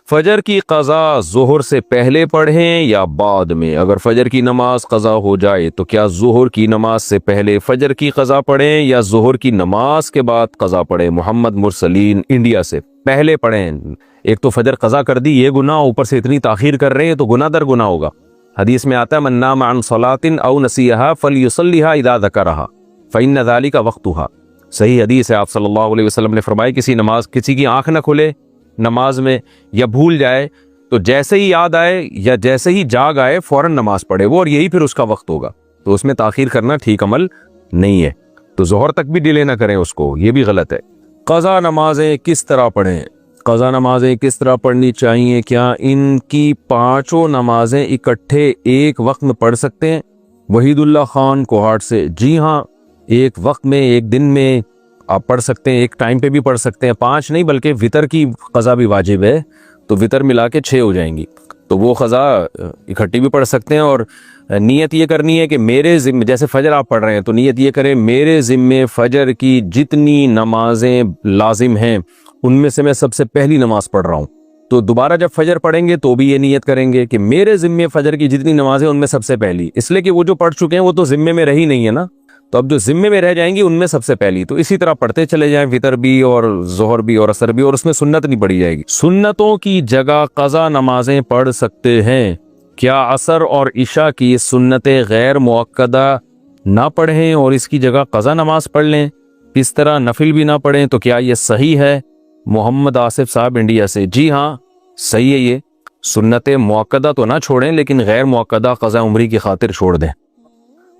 فجر کی قضا ظہر سے پہلے پڑھیں یا بعد میں؟ اگر فجر کی نماز قضا ہو جائے تو کیا ظہر کی نماز سے پہلے فجر کی قضا پڑھیں یا ظہر کی نماز کے بعد قضا پڑھیں؟ محمد مرسلین انڈیا سے، پہلے پڑھیں۔ ایک تو فجر قضا کر دی، یہ گناہ، اوپر سے اتنی تاخیر کر رہے ہیں تو گناہ در گناہ ہوگا۔ حدیث میں آتا ہے من نام عن صلاۃ او نسیھا فلیصلیھا اذا ذکرھا فإن ذلک وقتھا۔ صحیح حدیث ہے، آپ صلی اللہ علیہ وسلم نے فرمایا کسی کی آنکھ نہ کھلے نماز میں یا بھول جائے تو جیسے ہی یاد آئے یا جیسے ہی جاگ آئے فوراً نماز پڑھے وہ، اور یہی پھر اس کا وقت ہوگا۔ تو اس میں تاخیر کرنا ٹھیک عمل نہیں ہے، تو ظہر تک بھی ڈیلے نہ کریں اس کو، یہ بھی غلط ہے۔ قضا نمازیں کس طرح پڑھیں؟ قضا نمازیں کس طرح پڑھنی چاہیے؟ کیا ان کی پانچوں نمازیں اکٹھے ایک وقت میں پڑھ سکتے ہیں؟ وحید اللہ خان کوہاٹ سے، جی ہاں، ایک وقت میں، ایک دن میں آپ پڑھ سکتے ہیں، ایک ٹائم پہ بھی پڑھ سکتے ہیں۔ 5 نہیں بلکہ وطر کی قضا بھی واجب ہے، تو وطر ملا کے 6 ہو جائیں گی، تو وہ قضا اکٹھی بھی پڑھ سکتے ہیں۔ اور نیت یہ کرنی ہے کہ میرے ذمے، جیسے فجر آپ پڑھ رہے ہیں تو نیت یہ کریں میرے ذمے فجر کی جتنی نمازیں لازم ہیں ان میں سے میں سب سے پہلی نماز پڑھ رہا ہوں۔ تو دوبارہ جب فجر پڑھیں گے تو بھی یہ نیت کریں گے کہ میرے ذمے فجر کی جتنی نمازیں ان میں سب سے پہلی، اس لیے کہ وہ جو پڑھ چکے ہیں وہ تو ذمے میں رہی نہیں ہے نا، تو اب جو ذمے میں رہ جائیں گی ان میں سب سے پہلی، تو اسی طرح پڑھتے چلے جائیں، وطر بھی اور ظہر بھی اور عصر بھی، اور اس میں سنت نہیں پڑھی جائے گی۔ سنتوں کی جگہ قضا نمازیں پڑھ سکتے ہیں، کیا عصر اور عشاء کی سنتیں غیر مؤکدہ نہ پڑھیں اور اس کی جگہ قضا نماز پڑھ لیں؟ کس طرح نفل بھی نہ پڑھیں تو کیا یہ صحیح ہے؟ محمد آصف صاحب انڈیا سے، جی ہاں صحیح ہے، یہ سنت مؤکدہ تو نہ چھوڑیں لیکن غیر مؤکدہ قضا عمری کی خاطر چھوڑ دیں۔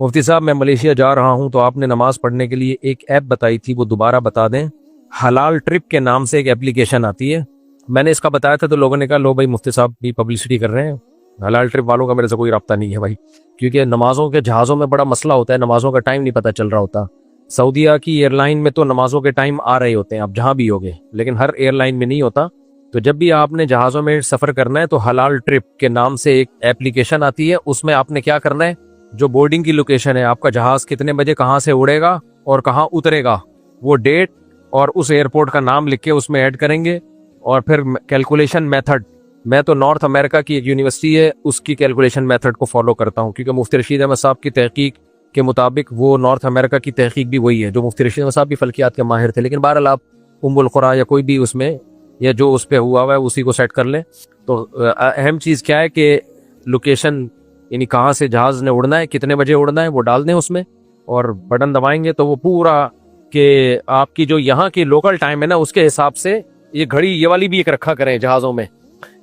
مفتی صاحب میں ملیشیا جا رہا ہوں تو آپ نے نماز پڑھنے کے لیے ایک ایپ بتائی تھی، وہ دوبارہ بتا دیں۔ حلال ٹرپ کے نام سے ایک اپلیکیشن آتی ہے، میں نے اس کا بتایا تھا تو لوگوں نے کہا لو بھائی مفتی صاحب بھی پبلسٹی کر رہے ہیں، حلال ٹرپ والوں کا میرے سے کوئی رابطہ نہیں ہے بھائی، کیونکہ نمازوں کے جہازوں میں بڑا مسئلہ ہوتا ہے، نمازوں کا ٹائم نہیں پتہ چل رہا ہوتا۔ سعودیہ کی ایئر لائن میں تو نمازوں کے ٹائم آ رہے ہوتے ہیں، آپ جہاں بھی ہوگے، لیکن ہر ایئر لائن میں نہیں ہوتا۔ تو جب بھی آپ نے جہازوں میں سفر کرنا ہے تو حلال ٹرپ کے نام سے ایک اپلیکیشن آتی ہے، اس میں آپ نے کیا کرنا ہے، جو بورڈنگ کی لوکیشن ہے، آپ کا جہاز کتنے بجے کہاں سے اڑے گا اور کہاں اترے گا، وہ ڈیٹ اور اس ایئرپورٹ کا نام لکھ کے اس میں ایڈ کریں گے، اور پھر کیلکولیشن میتھڈ، میں تو نارتھ امریکہ کی ایک یونیورسٹی ہے اس کی کیلکولیشن میتھڈ کو فالو کرتا ہوں، کیونکہ مفتی رشید احمد صاحب کی تحقیق کے مطابق وہ نارتھ امریکہ کی تحقیق بھی وہی ہے، جو مفتی رشید احمد صاحب بھی فلکیات کے ماہر تھے، لیکن بہرحال آپ ام القریٰ یا کوئی بھی اس میں یا جو اس پہ ہوا ہے اسی کو سیٹ کر لیں۔ تو اہم چیز کیا ہے کہ لوکیشن، یعنی کہاں سے جہاز نے اڑنا ہے، کتنے بجے اڑنا ہے، وہ ڈال دیں اس میں، اور بٹن دبائیں گے تو وہ پورا کہ آپ کی جو یہاں کی لوکل ٹائم ہے نا اس کے حساب سے، یہ گھڑی یہ والی بھی ایک رکھا کریں جہازوں میں،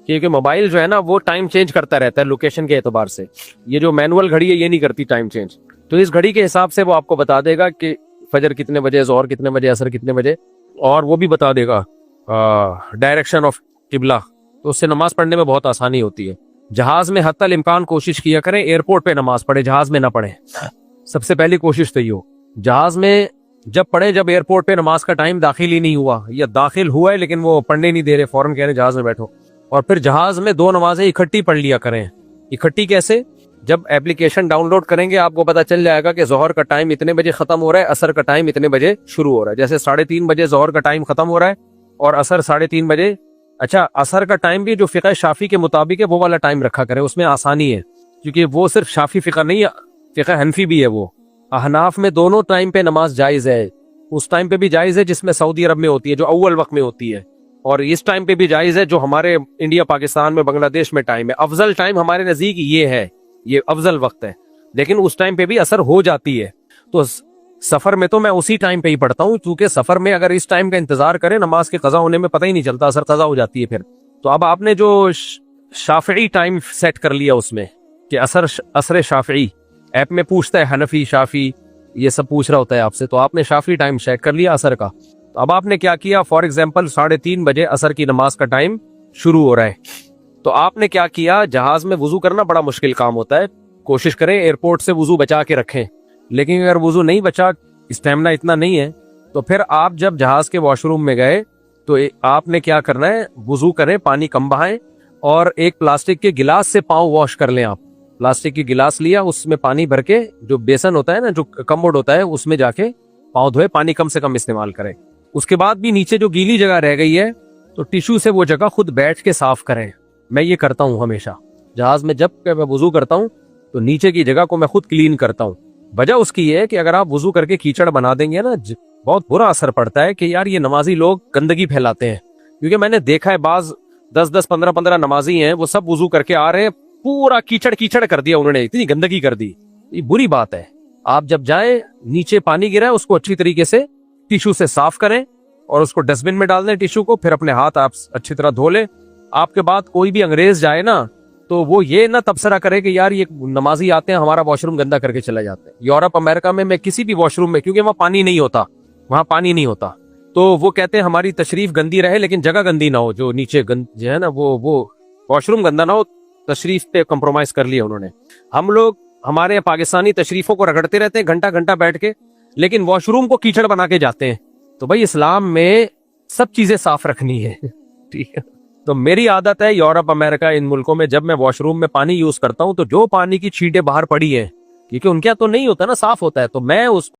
کیونکہ موبائل جو ہے نا وہ ٹائم چینج کرتا رہتا ہے لوکیشن کے اعتبار سے، یہ جو مینول گھڑی ہے یہ نہیں کرتی ٹائم چینج، تو اس گھڑی کے حساب سے وہ آپ کو بتا دے گا کہ فجر کتنے بجے، ظہر کتنے بجے، عصر کتنے بجے، اور وہ بھی بتا دے گا ڈائریکشن آف قبلہ، تو اس سے نماز پڑھنے میں بہت آسانی ہوتی ہے۔ جہاز میں حتی الامکان کوشش کیا کریں ایئرپورٹ پہ نماز پڑھے، جہاز میں نہ پڑھیں، سب سے پہلی کوشش تو یہ ہو۔ جہاز میں جب پڑھیں جب ایئرپورٹ پہ نماز کا ٹائم داخل ہی نہیں ہوا، یا داخل ہوا ہے لیکن وہ پڑھنے نہیں دے رہے، فوراً کہہ رہے جہاز میں بیٹھو، اور پھر جہاز میں 2 نمازیں اکٹھی پڑھ لیا کریں۔ اکٹھی کیسے؟ جب ایپلیکیشن ڈاؤن لوڈ کریں گے آپ کو پتا چل جائے گا کہ ظہر کا ٹائم اتنے بجے ختم ہو رہا ہے، عصر کا ٹائم اتنے بجے شروع ہو رہا ہے، جیسے 3:30 بجے ظہر کا ٹائم ختم ہو رہا ہے اور عصر 3:30 بجے۔ اچھا، عصر کا ٹائم بھی جو فقہ شافی کے مطابق ہے وہ والا ٹائم رکھا کرے، اس میں آسانی ہے، کیونکہ وہ صرف شافی فقہ نہیں ہے، فقہ حنفی بھی ہے، وہ احناف میں دونوں ٹائم پہ نماز جائز ہے، اس ٹائم پہ بھی جائز ہے جس میں سعودی عرب میں ہوتی ہے جو اول وقت میں ہوتی ہے، اور اس ٹائم پہ بھی جائز ہے جو ہمارے انڈیا پاکستان میں بنگلہ دیش میں ٹائم ہے۔ افضل ٹائم ہمارے نزدیک یہ ہے، یہ افضل وقت ہے، لیکن اس ٹائم پہ بھی عصر ہو جاتی ہے۔ تو سفر میں تو میں اسی ٹائم پہ ہی پڑھتا ہوں، کیونکہ سفر میں اگر اس ٹائم کا انتظار کریں نماز کے قضا ہونے میں پتہ ہی نہیں چلتا، عصر قضا ہو جاتی ہے پھر۔ تو اب آپ نے جو شافعی ٹائم سیٹ کر لیا اس میں کہ عصر شافعی، ایپ میں پوچھتا ہے حنفی، شافی، یہ سب پوچھ رہا ہوتا ہے آپ سے، تو آپ نے شافعی ٹائم سیٹ کر لیا عصر کا۔ تو اب آپ نے کیا کیا، فار ایگزامپل 3:30 بجے عصر کی نماز کا ٹائم شروع ہو رہا ہے، تو آپ نے کیا کیا، جہاز میں وضو کرنا بڑا مشکل کام ہوتا ہے، کوشش کریں ایئرپورٹ سے وضو بچا کے رکھیں، لیکن اگر وضو نہیں بچا، اسٹیمنا اتنا نہیں ہے، تو پھر آپ جب جہاز کے واش روم میں گئے تو آپ نے کیا کرنا ہے، وضو کریں، پانی کم بہائیں، اور ایک پلاسٹک کے گلاس سے پاؤں واش کر لیں۔ آپ پلاسٹک کی گلاس لیا، اس میں پانی بھر کے، جو بیسن ہوتا ہے نا، جو کموڈ ہوتا ہے، اس میں جا کے پاؤں دھوئے، پانی کم سے کم استعمال کریں۔ اس کے بعد بھی نیچے جو گیلی جگہ رہ گئی ہے تو ٹیشو سے وہ جگہ خود بیٹھ کے صاف کریں. میں یہ کرتا ہوں ہمیشہ جہاز میں. جب کہ میں وضو کرتا ہوں تو نیچے کی جگہ کو میں خود کلین کرتا ہوں. وجہ اس کی یہ ہے کہ اگر آپ وضو کر کے کیچڑ بنا دیں گے نا, بہت برا اثر پڑتا ہے کہ یار یہ نمازی لوگ گندگی پھیلاتے ہیں. کیونکہ میں نے دیکھا ہے بعض 10 15 نمازی ہیں, وہ سب وضو کر کے آ رہے ہیں, پورا کیچڑ کر دیا انہوں نے, اتنی گندگی کر دی. یہ بری بات ہے. آپ جب جائیں نیچے پانی گرا ہے اس کو اچھی طریقے سے ٹیشو سے صاف کریں اور اس کو ڈسٹ بن میں ڈال دیں ٹیشو کو, پھر اپنے ہاتھ آپ اچھی طرح دھو لیں. آپ کے بعد کوئی بھی انگریز جائے نا تو وہ یہ نہ تبصرہ کرے کہ یار یہ نمازی آتے ہیں ہمارا واش روم گندا کر کے چلے جاتے ہیں. یورپ امریکہ میں کسی بھی واش روم میں, کیونکہ وہاں پانی نہیں ہوتا, تو وہ کہتے ہیں ہماری تشریف گندی رہے لیکن جگہ گندی نہ ہو. جو نیچے جو ہے نا وہ واش روم گندا نہ ہو, تشریف پہ کمپرومائز کر لیا انہوں نے. ہم لوگ ہمارے پاکستانی تشریفوں کو رگڑتے رہتے ہیں گھنٹہ بیٹھ کے, لیکن واش روم کو کیچڑ بنا کے جاتے ہیں. تو بھائی اسلام میں سب چیزیں صاف رکھنی ہے. ٹھیک ہے, تو میری عادت ہے یورپ امریکہ ان ملکوں میں جب میں واش روم میں پانی یوز کرتا ہوں تو جو پانی کی چھینٹیں باہر پڑی ہیں, کیونکہ ان کے یہاں تو نہیں ہوتا نا, صاف ہوتا ہے, تو میں اس